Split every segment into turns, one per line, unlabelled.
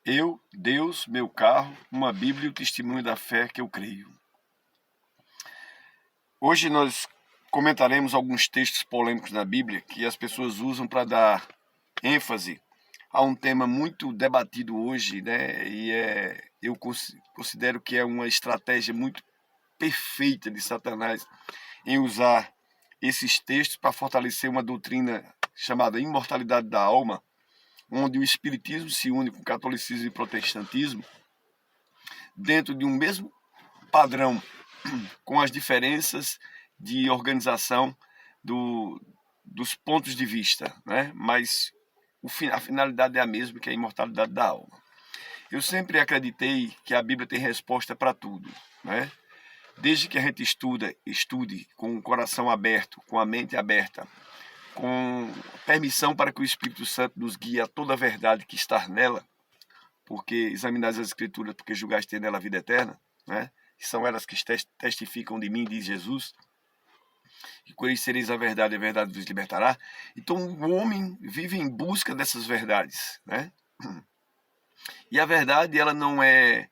Eu, Deus, meu carro, uma Bíblia e o testemunho da fé que eu creio. Hoje nós comentaremos alguns textos polêmicos da Bíblia que as pessoas usam para dar ênfase a um tema muito debatido hoje, né? Eu considero que é uma estratégia muito perfeita de Satanás em usar esses textos para fortalecer uma doutrina chamada imortalidade da alma, onde o espiritismo se une com o catolicismo e o protestantismo dentro de um mesmo padrão, com as diferenças de organização dos pontos de vista, né? Mas a finalidade é a mesma, que é a imortalidade da alma. Eu sempre acreditei que a Bíblia tem resposta para tudo, né? Desde que a gente estude com o coração aberto, com a mente aberta, com permissão para que o Espírito Santo nos guie a toda a verdade que está nela, porque examinais as Escrituras, porque julgais ter nela a vida eterna, né? Que são elas que testificam de mim, diz Jesus, que conhecereis a verdade vos libertará. Então o homem vive em busca dessas verdades, né? E a verdade, ela não é...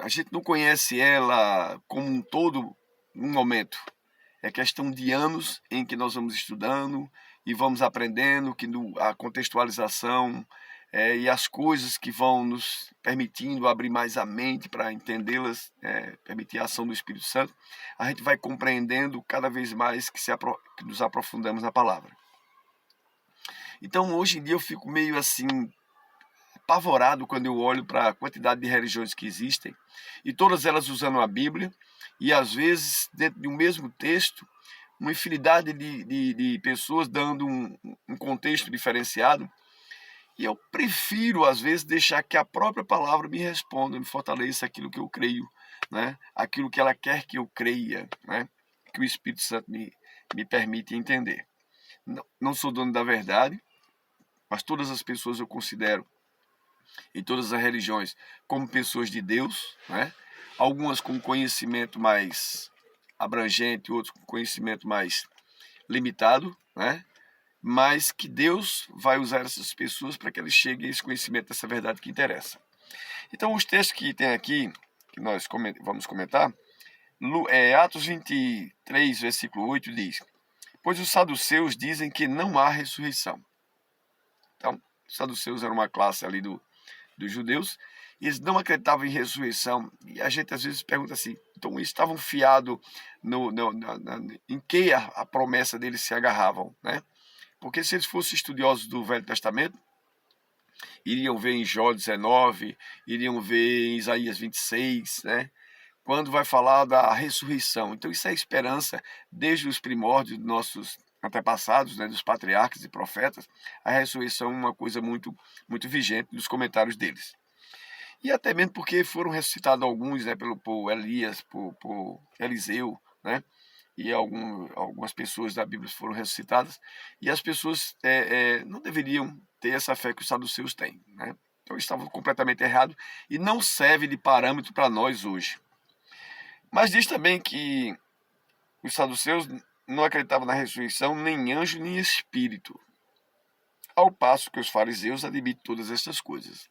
A gente não conhece ela como um todo num momento. É questão de anos em que nós vamos estudando e vamos aprendendo que a contextualização e as coisas que vão nos permitindo abrir mais a mente para entendê-las, permitir a ação do Espírito Santo, a gente vai compreendendo cada vez mais que nos aprofundamos na palavra. Então, hoje em dia eu fico meio assim apavorado quando eu olho para a quantidade de religiões que existem, e todas elas usando a Bíblia, e às vezes, dentro de um mesmo texto, uma infinidade de pessoas dando um contexto diferenciado. E eu prefiro, às vezes, deixar que a própria palavra me responda, me fortaleça aquilo que eu creio, né? Aquilo que ela quer que eu creia, né? Que o Espírito Santo me permite entender. Não sou dono da verdade, mas todas as pessoas eu considero, em todas as religiões, como pessoas de Deus, né? Algumas com conhecimento mais abrangente, outros com conhecimento mais limitado, né? Mas que Deus vai usar essas pessoas para que eles cheguem a esse conhecimento dessa verdade que interessa. Então, os textos que tem aqui, que nós vamos comentar, Atos 23, versículo 8 diz: pois os saduceus dizem que não há ressurreição. Então, os saduceus eram uma classe ali dos judeus, e eles não acreditavam em ressurreição. E a gente às vezes pergunta assim, então eles estavam fiados em que a promessa deles se agarravam, né? Porque se eles fossem estudiosos do Velho Testamento, iriam ver em Jó 19, iriam ver em Isaías 26, né? Quando vai falar da ressurreição. Então isso é esperança desde os primórdios dos nossos antepassados, né, dos patriarcas e profetas. A ressurreição é uma coisa muito, muito vigente nos comentários deles. E até mesmo porque foram ressuscitados alguns, né, por Elias, por Eliseu, né? E algumas pessoas da Bíblia foram ressuscitadas, e as pessoas não deveriam ter essa fé que os saduceus têm, né? Então eles estavam completamente errados e não serve de parâmetro para nós hoje. Mas diz também que os saduceus não acreditavam na ressurreição, nem anjo, nem espírito, ao passo que os fariseus admitem todas essas coisas.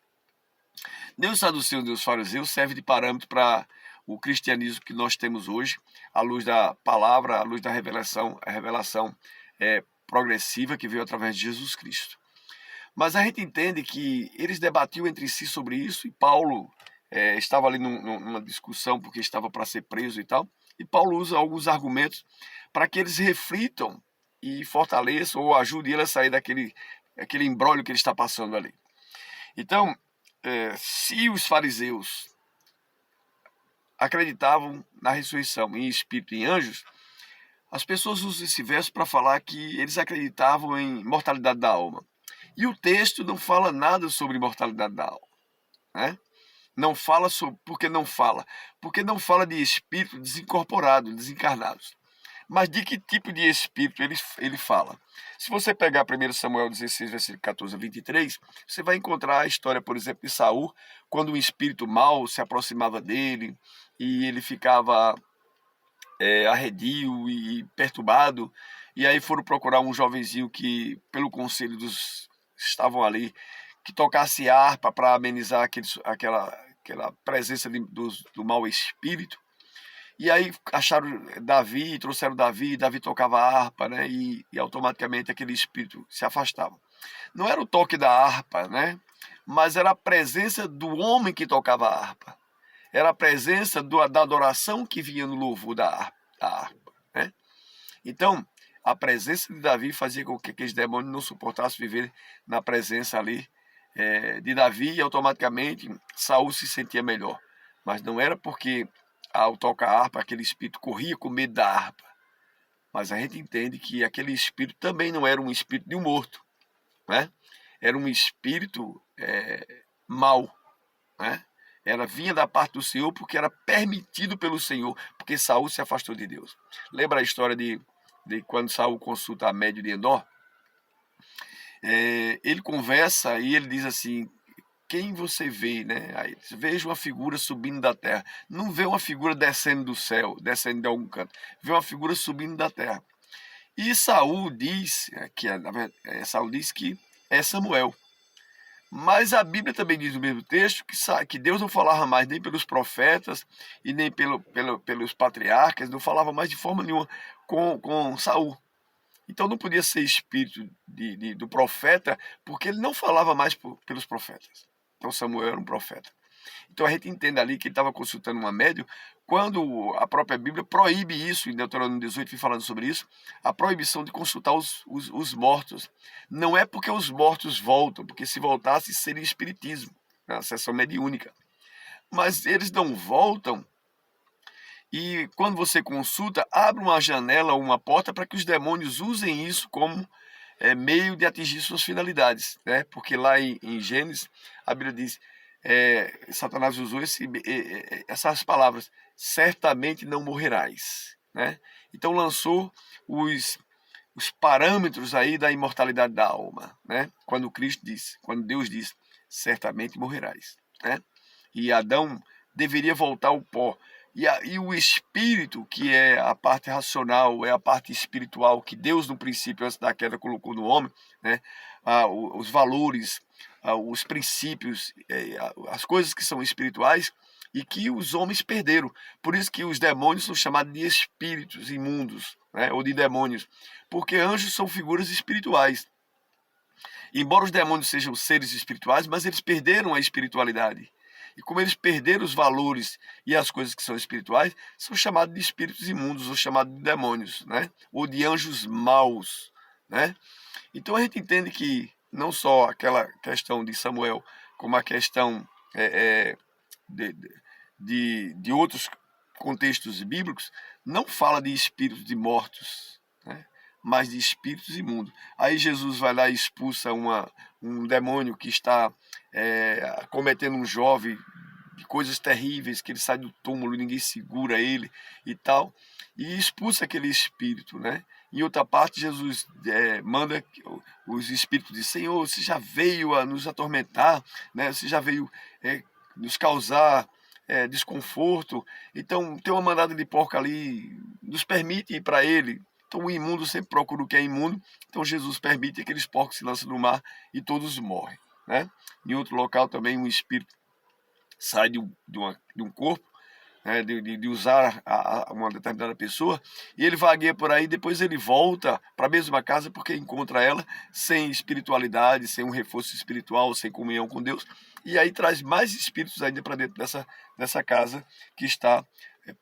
Nem os saduceus nem os fariseus servem de parâmetro para o cristianismo que nós temos hoje, à luz da palavra, à luz da revelação, a revelação progressiva que veio através de Jesus Cristo. Mas a gente entende que eles debatiam entre si sobre isso, e Paulo estava ali numa discussão porque estava para ser preso e tal, e Paulo usa alguns argumentos para que eles reflitam e fortaleçam ou ajudem ele a sair daquele imbróglio que ele está passando ali. Então, se os fariseus acreditavam na ressurreição em espírito e em anjos, as pessoas usam esse verso para falar que eles acreditavam em mortalidade da alma. E o texto não fala nada sobre mortalidade da alma, né? Não fala sobre... Por que não fala? Porque não fala de espírito desincorporado, desencarnados. Mas de que tipo de espírito ele fala? Se você pegar 1 Samuel 16, versículo 14 a 23, você vai encontrar a história, por exemplo, de Saul, quando um espírito mau se aproximava dele e ele ficava arredio e perturbado, e aí foram procurar um jovenzinho que, pelo conselho dos estavam ali, que tocasse harpa para amenizar aquela presença do mau espírito. E aí acharam Davi, trouxeram Davi, Davi tocava harpa, né? E automaticamente aquele espírito se afastava. Não era o toque da harpa, né? Mas era a presença do homem que tocava a harpa. Era a presença da adoração que vinha no louvor da harpa, né? Então, a presença de Davi fazia com que aqueles demônios não suportassem viver na presença ali de Davi, e automaticamente Saul se sentia melhor. Mas não era porque ao tocar a harpa aquele espírito corria com medo da harpa. Mas a gente entende que aquele espírito também não era um espírito de um morto, né? Era um espírito mau, né? Vinha da parte do Senhor porque era permitido pelo Senhor, porque Saul se afastou de Deus. Lembra a história de quando Saul consulta a médium de Endor? Ele conversa e ele diz assim: quem você vê, né? Aí, veja uma figura subindo da terra. Não vê uma figura descendo do céu, descendo de algum canto. Vê uma figura subindo da terra. E Saul diz Saul diz que é Samuel. Mas a Bíblia também diz no mesmo texto que Deus não falava mais nem pelos profetas e nem pelos patriarcas, não falava mais de forma nenhuma com Saul. Então não podia ser espírito do profeta, porque ele não falava mais pelos profetas. Então Samuel era um profeta. Então a gente entende ali que ele estava consultando uma médium, quando a própria Bíblia proíbe isso, em Deuteronômio 18, falando sobre isso, a proibição de consultar os mortos. Não é porque os mortos voltam, porque se voltasse seria espiritismo, a sessão mediúnica. Mas eles não voltam, e quando você consulta, abre uma janela ou uma porta para que os demônios usem isso como meio de atingir suas finalidades, né? Porque lá em Gênesis, a Bíblia diz, Satanás usou essas palavras: certamente não morrerás, né? Então lançou os parâmetros aí da imortalidade da alma, né? Quando Deus diz, certamente morrerás, né? E Adão deveria voltar ao pó. E o espírito, que é a parte racional, é a parte espiritual que Deus no princípio, antes da queda, colocou no homem, né? Os valores, os princípios, as coisas que são espirituais e que os homens perderam. Por isso que os demônios são chamados de espíritos imundos, né? Ou de demônios, porque anjos são figuras espirituais. Embora os demônios sejam seres espirituais, mas eles perderam a espiritualidade. E como eles perderam os valores e as coisas que são espirituais, são chamados de espíritos imundos, ou chamados de demônios, né? Ou de anjos maus, né? Então a gente entende que não só aquela questão de Samuel, como a questão de outros contextos bíblicos, não fala de espíritos de mortos, né? Mas de espíritos imundos. Aí Jesus vai lá e expulsa um demônio que está cometendo um jovem de coisas terríveis, que ele sai do túmulo, ninguém segura ele e tal, e expulsa aquele espírito, né? Em outra parte, Jesus manda os espíritos de Senhor, você já veio a nos atormentar, né? Você já veio nos causar desconforto, então tem uma mandada de porco ali, nos permite ir para ele. Então o imundo sempre procura o que é imundo, então Jesus permite que aqueles porcos se lancem no mar e todos morrem, né? Em outro local também um espírito sai de um corpo, né, de usar uma determinada pessoa, e ele vagueia por aí, depois ele volta para a mesma casa porque encontra ela sem espiritualidade, sem um reforço espiritual, sem comunhão com Deus, e aí traz mais espíritos ainda para dentro dessa casa que está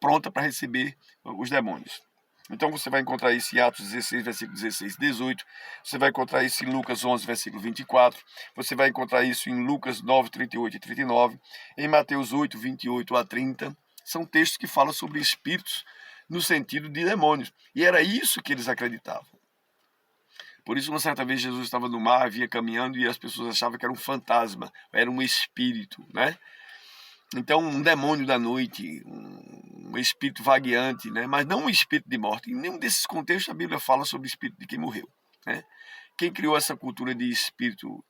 pronta para receber os demônios. Então você vai encontrar isso em Atos 16, versículo 16 e 18. Você vai encontrar isso em Lucas 11, versículo 24. Você vai encontrar isso em Lucas 9, 38 e 39. Em Mateus 8, 28 a 30. São textos que falam sobre espíritos no sentido de demônios. E era isso que eles acreditavam. Por isso, uma certa vez, Jesus estava no mar, vinha caminhando e as pessoas achavam que era um fantasma, era um espírito, né? Então, um demônio da noite, um espírito vagueante, né? Mas não um espírito de morte. Em nenhum desses contextos a Bíblia fala sobre o espírito de quem morreu, né? Quem criou essa cultura de espírito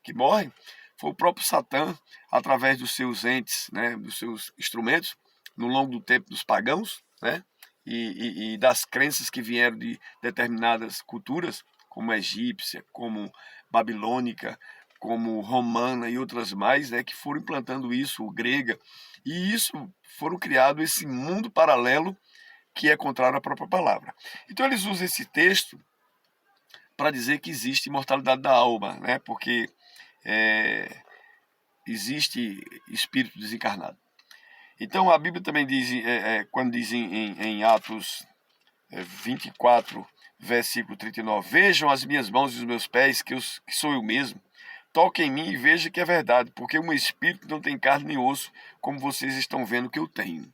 que morre foi o próprio Satã, através dos seus entes, né? Dos seus instrumentos, no longo do tempo dos pagãos, né? E das crenças que vieram de determinadas culturas, como a egípcia, como babilônica, como romana e outras mais, né, que foram implantando isso, grega, e isso foram criado esse mundo paralelo que é contrário à própria palavra. Então eles usam esse texto para dizer que existe imortalidade da alma, né, porque existe espírito desencarnado. Então a Bíblia também diz, quando diz em Atos 24, versículo 39, vejam as minhas mãos e os meus pés, que sou eu mesmo. Toquem em mim e veja que é verdade, porque um espírito não tem carne nem osso, como vocês estão vendo que eu tenho.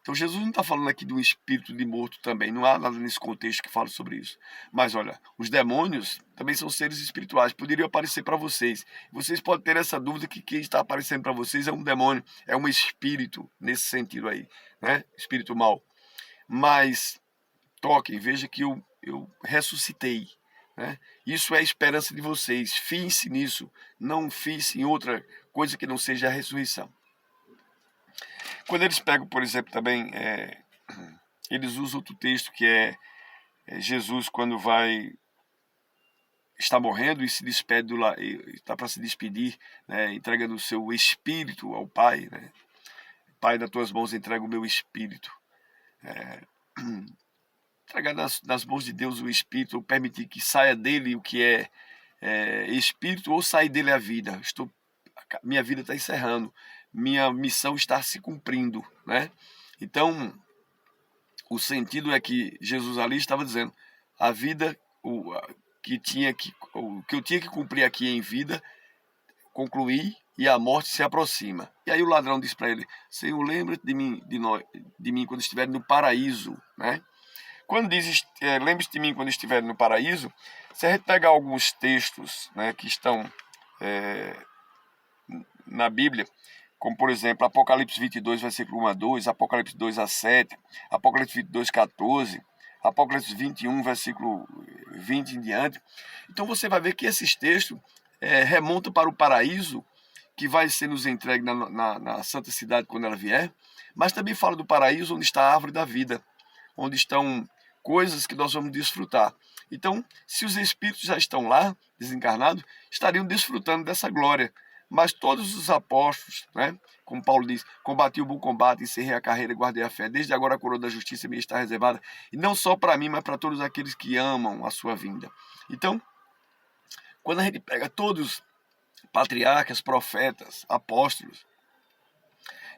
Então Jesus não está falando aqui de um espírito de morto também, não há nada nesse contexto que fala sobre isso. Mas olha, os demônios também são seres espirituais, poderiam aparecer para vocês. Vocês podem ter essa dúvida que quem está aparecendo para vocês é um demônio, é um espírito, nesse sentido aí, né? Espírito mau. Mas toquem, veja que eu ressuscitei. Né? Isso é a esperança de vocês. Fiem-se nisso. Não fiem-se em outra coisa que não seja a ressurreição. Quando eles pegam, por exemplo, também, eles usam outro texto que é Jesus quando está morrendo e se despede, está para se despedir, né? Entregando o seu espírito ao Pai. Né? Pai, nas tuas mãos entrega o meu espírito. Entregar nas mãos de Deus o espírito, ou permitir que saia dele o que é espírito, ou sair dele a vida. Minha vida está encerrando, minha missão está se cumprindo, né? Então, o sentido é que Jesus ali estava dizendo, a vida o que eu tinha que cumprir aqui em vida, concluí, e a morte se aproxima. E aí o ladrão diz para ele, Senhor, lembra-te de mim quando estiver no paraíso, né? Quando diz, lembre-se de mim quando estiver no paraíso, se a gente pegar alguns textos, né, que estão na Bíblia, como por exemplo Apocalipse 22, versículo 1 a 2, Apocalipse 2 a 7, Apocalipse 22, 14, Apocalipse 21, versículo 20 em diante. Então você vai ver que esses textos remontam para o paraíso, que vai ser nos entregue na Santa Cidade quando ela vier, mas também fala do paraíso onde está a árvore da vida, onde estão coisas que nós vamos desfrutar. Então, se os espíritos já estão lá, desencarnados, estariam desfrutando dessa glória. Mas todos os apóstolos, né, como Paulo diz, combati o bom combate, encerrei a carreira e guardei a fé. Desde agora a coroa da justiça me está reservada, e não só para mim, mas para todos aqueles que amam a sua vinda. Então, quando a gente pega todos patriarcas, profetas, apóstolos,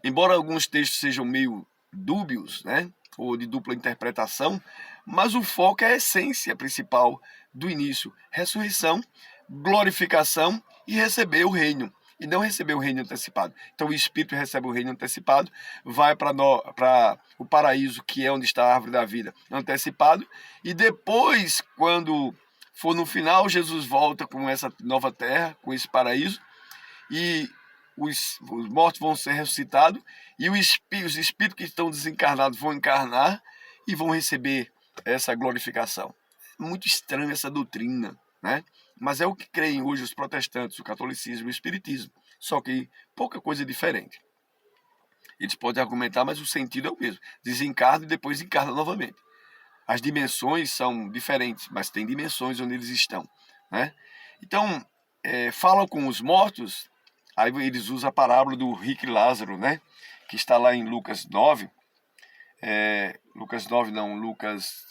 embora alguns textos sejam meio dúbios, né, ou de dupla interpretação, mas o foco é a essência principal do início: ressurreição, glorificação e receber o reino. E não receber o reino antecipado. Então o Espírito recebe o reino antecipado, vai para o paraíso, que é onde está a árvore da vida, antecipado, e depois, quando for no final, Jesus volta com essa nova terra, com esse paraíso, e os mortos vão ser ressuscitados, e os espíritos que estão desencarnados vão encarnar e vão receber essa glorificação. Muito estranha essa doutrina, né? Mas é o que creem hoje os protestantes, o catolicismo e o espiritismo, só que pouca coisa diferente. Eles podem argumentar, mas o sentido é o mesmo: desencarna e depois encarna novamente. As dimensões são diferentes, mas tem dimensões onde eles estão, né? Então, falam com os mortos. Aí eles usam a parábola do rico e Lázaro, né? Que está lá em Lucas 9. Lucas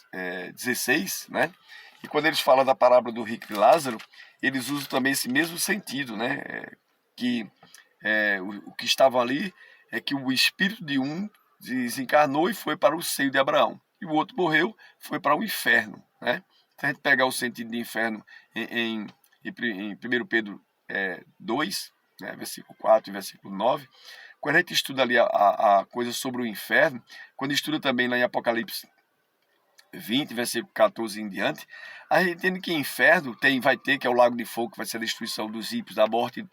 16, né? E quando eles falam da parábola do rico e Lázaro, eles usam também esse mesmo sentido, né? O que estava ali é que o espírito de um desencarnou e foi para o seio de Abraão. E o outro morreu, foi para o inferno, né? Se a gente pegar o sentido de inferno em 1 Pedro 2, né, versículo 4 e versículo 9, quando a gente estuda ali a coisa sobre o inferno, quando estuda também lá em Apocalipse 20, versículo 14 em diante, a gente entende que inferno vai ter, que é o lago de fogo, que vai ser a destruição dos ímpios, da morte de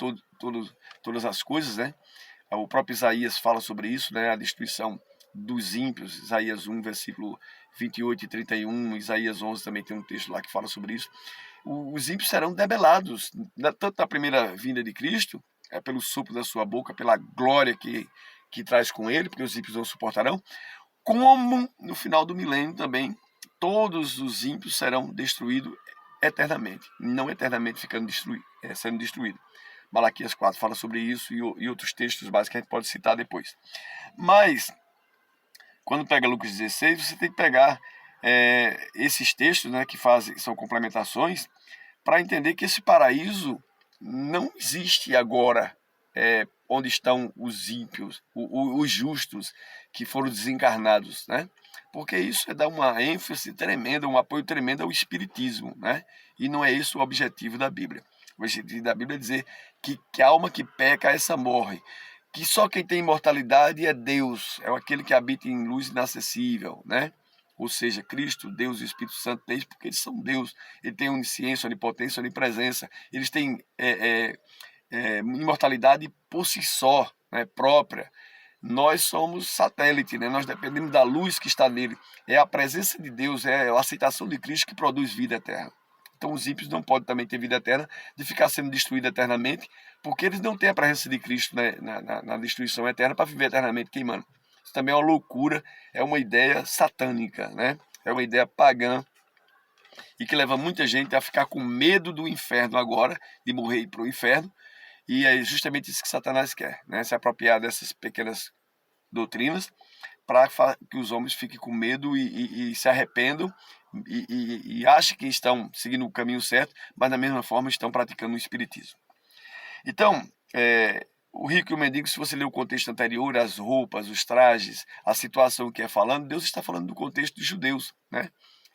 todas as coisas, né? O próprio Isaías fala sobre isso, né? A destruição dos ímpios, Isaías 1, versículo 28 e 31, Isaías 11 também tem um texto lá que fala sobre isso. Os ímpios serão debelados, tanto na primeira vinda de Cristo, pelo sopro da sua boca, pela glória que traz com ele, porque os ímpios não suportarão, como no final do milênio também, todos os ímpios serão destruídos eternamente, não eternamente sendo destruído. Malaquias 4 fala sobre isso e outros textos básicos que a gente pode citar depois. Mas, quando pega Lucas 16, você tem que pegar esses textos, né, que são complementações, para entender que esse paraíso não existe agora, onde estão os ímpios, os justos que foram desencarnados, né? Porque isso é dar uma ênfase tremenda, um apoio tremendo ao espiritismo, né? E não é esse o objetivo da Bíblia. O objetivo da Bíblia é dizer que a alma que peca, essa morre. Que só quem tem imortalidade é Deus, é aquele que habita em luz inacessível, né? Ou seja, Cristo, Deus e o Espírito Santo, porque eles são Deus, ele tem onisciência, onipotência, onipresença, eles têm imortalidade por si só, né, própria. Nós somos satélite, né? Nós dependemos da luz que está nele. É a presença de Deus, é a aceitação de Cristo que produz vida eterna. Então os ímpios não podem também ter vida eterna, de ficar sendo destruídos eternamente, porque eles não têm a presença de Cristo, né, na destruição eterna para viver eternamente queimando. Isso também é uma loucura, é uma ideia satânica, né? É uma ideia pagã e que leva muita gente a ficar com medo do inferno agora, de morrer e ir para o inferno. E é justamente isso que Satanás quer, né? Se apropriar dessas pequenas doutrinas para que os homens fiquem com medo e se arrependam e achem que estão seguindo o caminho certo, mas da mesma forma estão praticando o espiritismo. Então, o rico e o mendigo, se você ler o contexto anterior, as roupas, os trajes, a situação que é falando, Deus está falando do contexto dos judeus, né?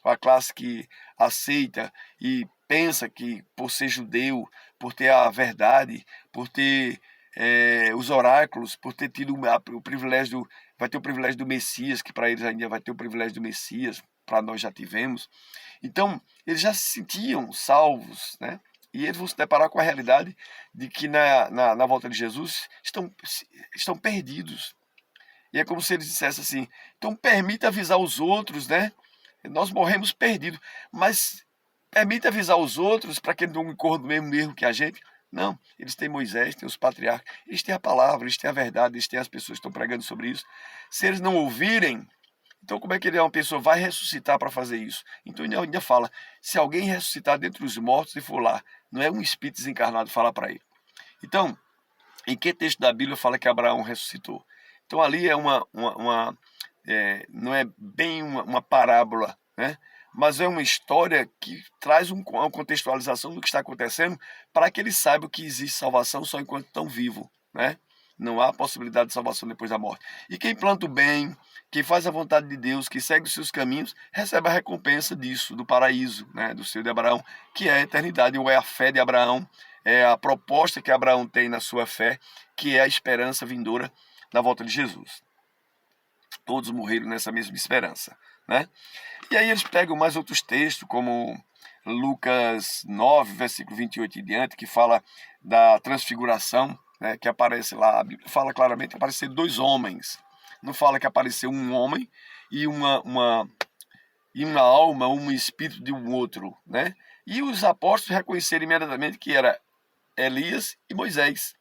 A classe que aceita e pensa que por ser judeu, por ter a verdade, por ter os oráculos, por ter tido o privilégio, vai ter o privilégio do Messias, que para eles ainda vai ter o privilégio do Messias, para nós já tivemos. Então, eles já se sentiam salvos, né? E eles vão se deparar com a realidade de que na volta de Jesus estão perdidos. E é como se eles dissessem assim, então permita avisar os outros, né? Nós morremos perdidos, mas permita avisar os outros para que eles não incorram no mesmo erro que a gente. Não, eles têm Moisés, têm os patriarcas, eles têm a palavra, eles têm a verdade, eles têm as pessoas que estão pregando sobre isso. Se eles não ouvirem, então como é que uma pessoa vai ressuscitar para fazer isso? Então ele ainda fala, se alguém ressuscitar dentre os mortos e for lá, não é um espírito desencarnado falar para ele. Então, em que texto da Bíblia fala que Abraão ressuscitou? Então ali é não é bem uma parábola, né? Mas é uma história que traz uma contextualização do que está acontecendo para que eles saibam que existe salvação só enquanto estão vivos, né? Não há possibilidade de salvação depois da morte. E quem planta o bem, quem faz a vontade de Deus, que segue os seus caminhos, recebe a recompensa disso, do paraíso, né? Do seio de Abraão, que é a eternidade, ou é a fé de Abraão, é a proposta que Abraão tem na sua fé, que é a esperança vindoura da volta de Jesus. Todos morreram nessa mesma esperança, né? E aí eles pegam mais outros textos, como Lucas 9, versículo 28 e diante, que fala da transfiguração, né, que aparece lá. A Bíblia fala claramente que apareceram dois homens. Não fala que apareceu um homem e uma alma, um espírito de um outro, né? E os apóstolos reconheceram imediatamente que era Elias e Moisés.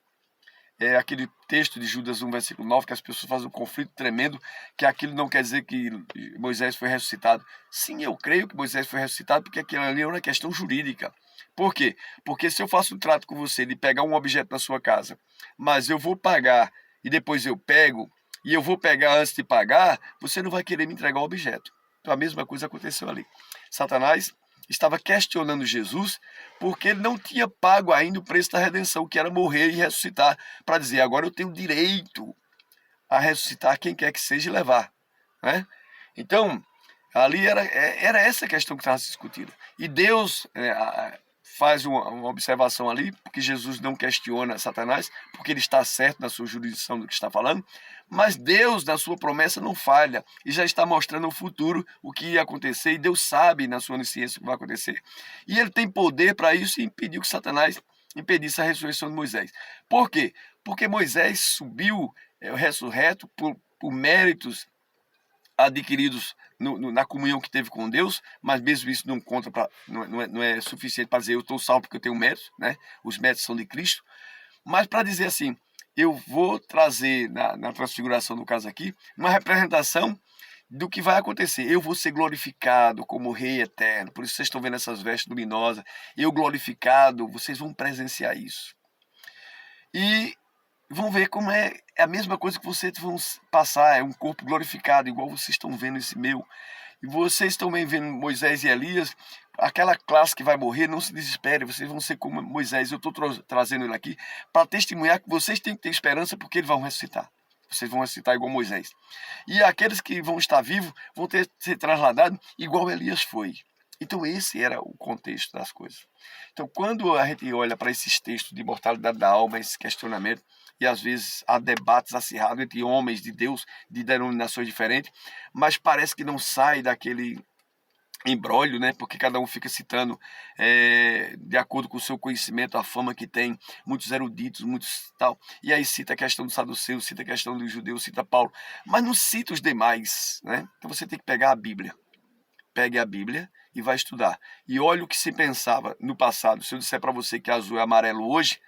É aquele texto de Judas 1, versículo 9, que as pessoas fazem um conflito tremendo, que aquilo não quer dizer que Moisés foi ressuscitado. Sim, eu creio que Moisés foi ressuscitado, porque aquilo ali é uma questão jurídica. Por quê? Porque se eu faço um trato com você de pegar um objeto na sua casa, mas eu vou pagar e depois eu pego, e eu vou pegar antes de pagar, você não vai querer me entregar o objeto. Então a mesma coisa aconteceu ali. Satanás estava questionando Jesus porque ele não tinha pago ainda o preço da redenção, que era morrer e ressuscitar, para dizer, agora eu tenho direito a ressuscitar quem quer que seja e levar, né? Então, ali era essa questão que estava se discutindo. E Deus faz uma observação ali, porque Jesus não questiona Satanás, porque ele está certo na sua jurisdição do que está falando, mas Deus, na sua promessa, não falha, e já está mostrando no futuro o que ia acontecer, e Deus sabe na sua onisciência o que vai acontecer. E ele tem poder para isso e impediu que Satanás impedisse a ressurreição de Moisés. Por quê? Porque Moisés subiu ressurreto por méritos adquiridos na comunhão que teve com Deus, mas mesmo isso não conta não é suficiente para dizer eu estou salvo porque eu tenho méritos, né? Os méritos são de Cristo, mas para dizer assim, eu vou trazer na transfiguração, no caso aqui, uma representação do que vai acontecer. Eu vou ser glorificado como Rei eterno. Por isso vocês estão vendo essas vestes luminosas. Eu glorificado, vocês vão presenciar isso. E vão ver como é a mesma coisa que vocês vão passar. É um corpo glorificado, igual vocês estão vendo esse meu. E vocês estão bem vendo Moisés e Elias. Aquela classe que vai morrer, não se desespere. Vocês vão ser como Moisés. Eu estou trazendo ele aqui para testemunhar que vocês têm que ter esperança, porque eles vão ressuscitar. Vocês vão ressuscitar igual Moisés. E aqueles que vão estar vivos vão ter ser trasladados igual Elias foi. Então esse era o contexto das coisas. Então quando a gente olha para esses textos de mortalidade da alma, esse questionamento, e às vezes há debates acirrados entre homens de Deus, de denominações diferentes, mas parece que não sai daquele imbróglio, né? Porque cada um fica citando de acordo com o seu conhecimento, a fama que tem, muitos eruditos, muitos tal, e aí cita a questão do saduceu, cita a questão do judeu, cita Paulo, mas não cita os demais, né? Então você tem que pegar a Bíblia. Pegue a Bíblia e vai estudar. E olha o que se pensava no passado. Se eu disser para você que azul é amarelo hoje,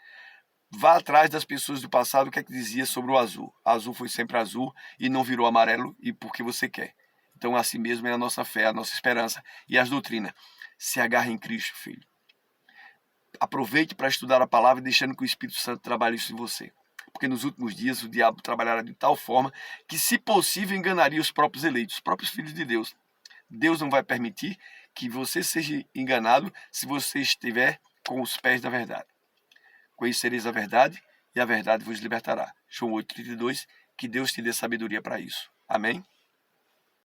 vá atrás das pessoas do passado, o que é que dizia sobre o azul. Azul foi sempre azul e não virou amarelo e porque você quer. Então assim mesmo é a nossa fé, a nossa esperança e as doutrinas. Se agarre em Cristo, filho. Aproveite para estudar a palavra, deixando que o Espírito Santo trabalhe isso em você. Porque nos últimos dias o diabo trabalhará de tal forma que, se possível, enganaria os próprios eleitos, os próprios filhos de Deus. Deus não vai permitir que você seja enganado se você estiver com os pés da verdade. Conhecereis a verdade e a verdade vos libertará. João 8,32, que Deus te dê sabedoria para isso. Amém?